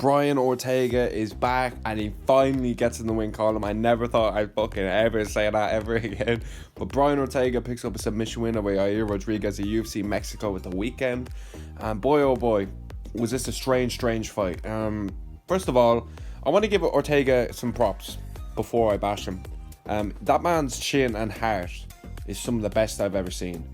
Brian Ortega is back and he finally gets in the win column. I never thought I'd fucking ever say that ever again. But Brian Ortega picks up a submission win over Yair Rodriquez at UFC Mexico with the weekend. And boy, oh boy, was this a strange fight. First of all, I want to give Ortega some props before I bash him. That man's chin and heart is some of the best I've ever seen.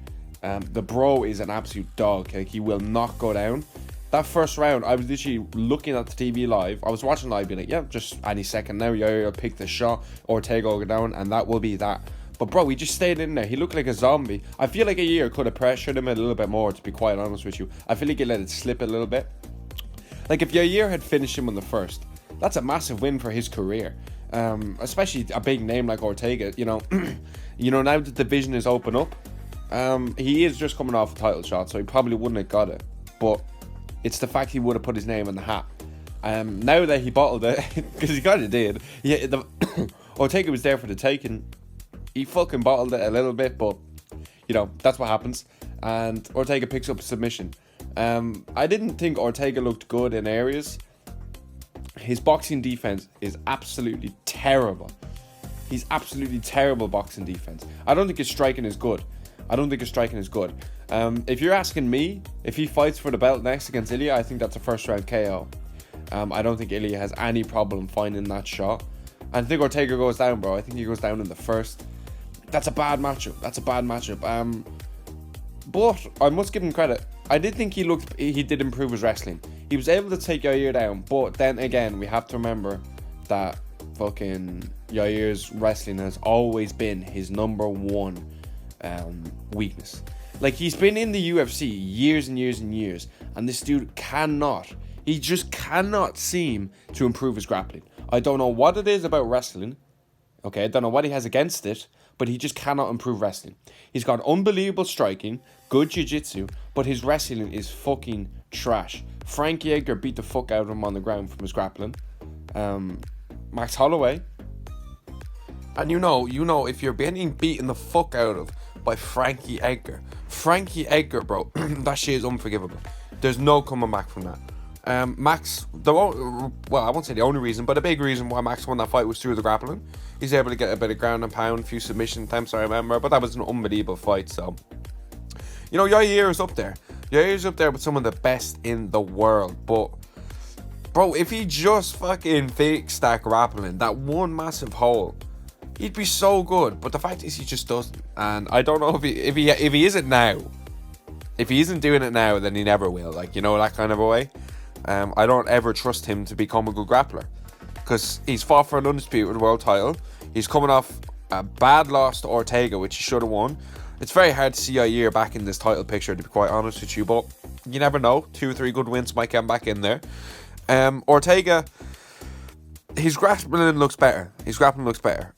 The bro is an absolute dog. Like, he will not go down. That first round, I was literally looking at the TV live. I was watching live, being like, yeah, just any second now, Yair will pick the shot, Ortega will go down, and that will be that. But bro, he just stayed in there. He looked like a zombie. I feel like Yair could have pressured him a little bit more, to be quite honest with you. I feel like he let it slip a little bit. Like, if Yair had finished him on the first, that's a massive win for his career. Especially a big name like Ortega, you know. Now the division is open up. He is just coming off a title shot, so he probably wouldn't have got it. But it's the fact he would have put his name in the hat. Now that he bottled it, because he kind of did. Yeah, Ortega was there for the taking. He fucking bottled it a little bit, but that's what happens. And Ortega picks up a submission. I didn't think Ortega looked good in areas. His boxing defense is absolutely terrible. He's absolutely terrible boxing defense. I don't think his striking is good. If you're asking me, if he fights for the belt next against Ilya, I think that's a first round KO. I don't think Ilya has any problem finding that shot. I think Ortega goes down, bro. I think he goes down in the first. That's a bad matchup. But I must give him credit. I did think he did improve his wrestling. He was able to take Yair down, but then again, we have to remember that fucking Yair's wrestling has always been his number one weakness. Like, he's been in the UFC years and years and years, and this dude just cannot seem to improve his grappling. I don't know what it is about wrestling. Okay, I don't know what he has against it, but he just cannot improve wrestling. He's got unbelievable striking, good jiu-jitsu, but his wrestling is fucking trash. Frankie Edgar beat the fuck out of him on the ground from his grappling. Max Holloway. And you know, if you're getting beaten the fuck out of by Frankie Edgar, bro, that shit is unforgivable. There's no coming back from that. Max, I won't say the only reason, but a big reason why Max won that fight was through the grappling. He's able to get a bit of ground and pound, a few submission attempts, I remember, but that was an unbelievable fight. So, Yair is up there. Yair's up there with some of the best in the world. But, bro, if he just fucking fixed that grappling, that one massive hole, he'd be so good. But the fact is, he just doesn't. And I don't know if he isn't now. If he isn't doing it now, then he never will. Like, that kind of a way. I don't ever trust him to become a good grappler, because he's fought for an undisputed world title. He's coming off a bad loss to Ortega, which he should have won. It's very hard to see Yair back in this title picture, to be quite honest with you, but you never know. 2 or 3 good wins might get him back in there. Ortega, his grappling looks better.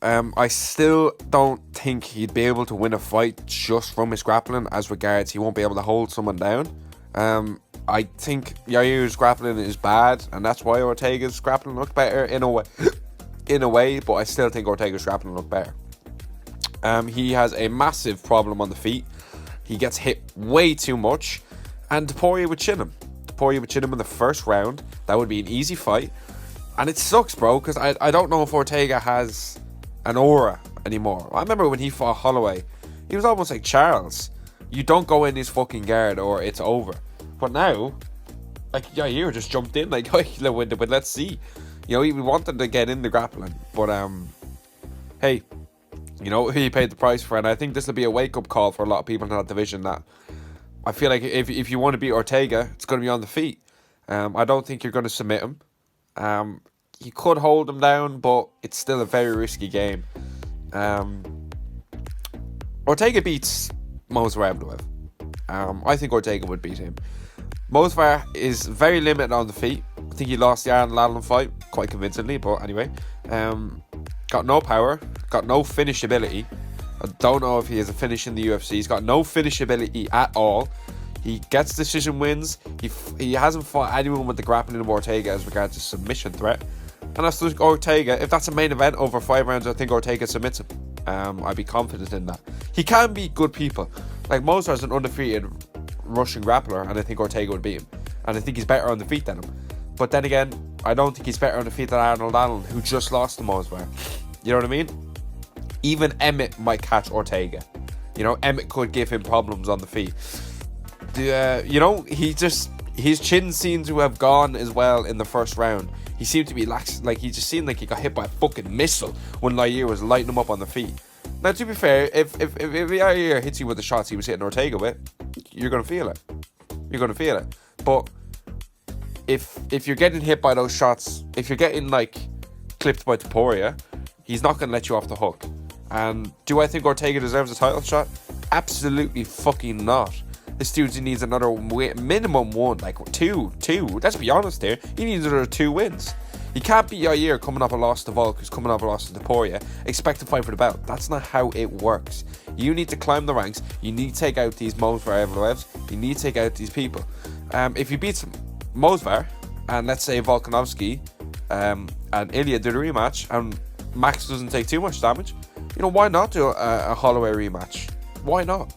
I still don't think he'd be able to win a fight just from his grappling, as regards he won't be able to hold someone down. I think Yair's grappling is bad, and that's why Ortega's grappling looked better in a way, but I still think Ortega's grappling looked better. He has a massive problem on the feet. He gets hit way too much, and Topuria would chin him. In the first round. That would be an easy fight, and it sucks, bro, because I don't know if Ortega has an aura anymore. I remember when he fought Holloway, he was almost like Charles. You don't go in his fucking guard or it's over. But now, like, Yair just jumped in, like, but let's see. He wanted to get in the grappling, but hey, he paid the price for it. And I think this will be a wake-up call for a lot of people in that division, that I feel like if you want to beat Ortega, it's going to be on the feet. I don't think you're going to submit him. You could hold him down, but it's still a very risky game. Ortega beats Movsar. I think Ortega would beat him. Movsar is very limited on the feet. I think he lost the Aaron Lallan fight quite convincingly, but anyway. Got no power, got no finishability. I don't know if he has a finish in the UFC. He's got no finishability at all. He gets decision wins. He hasn't fought anyone with the grappling of Ortega as regards to submission threat. And I still think Ortega, if that's a main event over 5 rounds, I think Ortega submits him. I'd be confident in that. He can beat good people. Like, Movsar is an undefeated Russian grappler, and I think Ortega would beat him. And I think he's better on the feet than him. But then again, I don't think he's better on the feet than Arnold, who just lost to Mosvar. You know what I mean? Even Emmett might catch Ortega. You know, Emmett could give him problems on the feet. You know, his chin seemed to have gone as well in the first round. He seemed to be lax, like he just seemed like he got hit by a fucking missile when Yair was lighting him up on the feet. Now, to be fair, if Yair hits you with the shots he was hitting Ortega with, you're gonna feel it. You're gonna feel it. But if you're getting hit by those shots, if you're getting like clipped by Topuria, he's not gonna let you off the hook. And do I think Ortega deserves a title shot? Absolutely fucking not. This dude needs another minimum one, like two. Let's be honest here. He needs another 2 wins. He can't beat Yair coming off a loss to Volk, who's coming off a loss to Topuria, expect to fight for the belt. That's not how it works. You need to climb the ranks. You need to take out these Mosvar Evloevs. You need to take out these people. If you beat Mosvar, and let's say Volkanovski and Ilya do the rematch, and Max doesn't take too much damage, you know, why not do a Holloway rematch? Why not?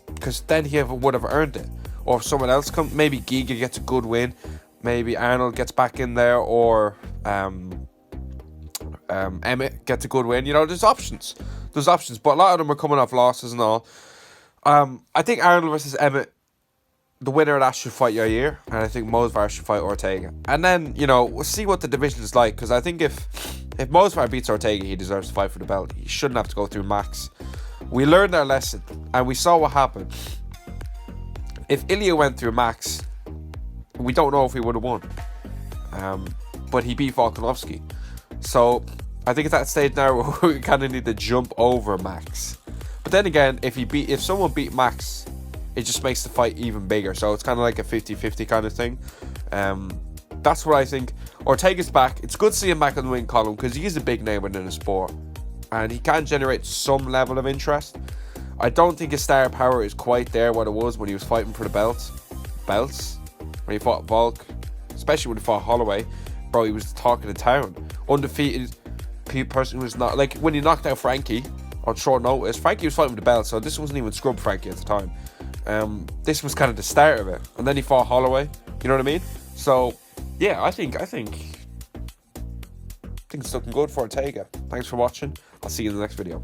Because then he would have earned it. Or if someone else comes, maybe Giga gets a good win, maybe Arnold gets back in there, or Emmett gets a good win. You know, there's options. But a lot of them are coming off losses and all. I think Arnold versus Emmett, the winner of that should fight Yair, and I think Mosvar should fight Ortega. And then, you know, we'll see what the division is like, because I think if Mosvar beats Ortega, he deserves to fight for the belt. He shouldn't have to go through Max. We learned our lesson, and we saw what happened. If Ilya went through Max, we don't know if he would have won. But he beat Volkanovski. So I think it's that stage now where we kind of need to jump over Max. But then again, if someone beat Max, it just makes the fight even bigger. So it's kind of like a 50-50 kind of thing. That's what I think. Ortega's back. It's good to see him back on the win column, because he is a big name within the sport, and he can generate some level of interest. I don't think his star power is quite there what it was when he was fighting for the belts. When he fought Volk, especially when he fought Holloway, bro, he was the talk of the town. Undefeated person who's not, like when he knocked out Frankie on short notice. Frankie was fighting for the belt, so this wasn't even scrub Frankie at the time. This was kind of the start of it, and then he fought Holloway. You know what I mean? So yeah, I think it's looking good for Ortega. Thanks for watching. I'll see you in the next video.